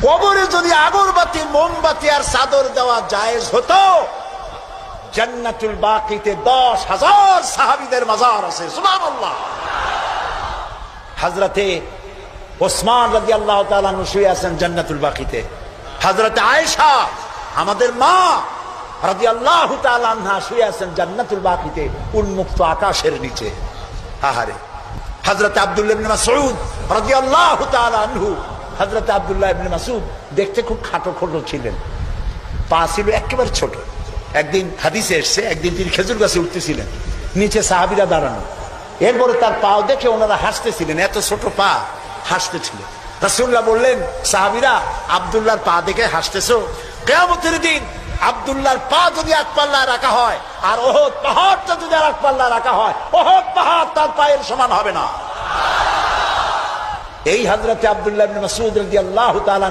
কবরে যদি আগরবাতি, মোমবাতি আর চাদর দেওয়া জায়েজ হতো, জান্নাতুল বাকিতে 10,000 সাহাবীদের মাজার আছে। সুবহানাল্লাহ। হযরতে ওসমান রাদিয়াল্লাহু তাআলা আনহু শুয়ে আছেন জান্নাতুল বাকিতে। হযরতে আয়েশা আমাদের মা রাদিয়াল্লাহু তাআলা আনহা শুয়ে আছেন জান্নাতুল বাকিতে উন্মুক্ত আকাশের নিচে। আহারে। হযরতে আব্দুল্লাহ ইবনে মাসউদ রাদিয়াল্লাহু তাআলা আনহু, হযরতে আব্দুল্লাহ ইবনে মাসউদ দেখতে খুব খাটো খোটো ছিলেন, পা ছিল একেবারে ছোট। একদিন হাদিসে এসেছে, একদিন তিনি খেজুর গাছে উঠতেছিলেন, নিচে সাহাবীরা দাঁড়ানো, এরপরে তার পাও দেখে ওনারা হাসতেছিলেন, এত ছোট পা, হাসতেছিল। রাসূলুল্লাহ বললেন, সাহাবীরা আব্দুল্লাহর পা দেখে হাসতেছো? কিয়ামতের দিন আব্দুল্লাহর পা যদি এক পাল্লায় রাখা হয় আর ওহদ পাহাড়টা যদি আর এক পাল্লায় রাখা হয়, ওহদ পাহাড় তার পায়ের সমান হবে না। এই হযরতে আব্দুল্লাহ ইবনে মাসউদ রাদিয়াল্লাহু তাআলা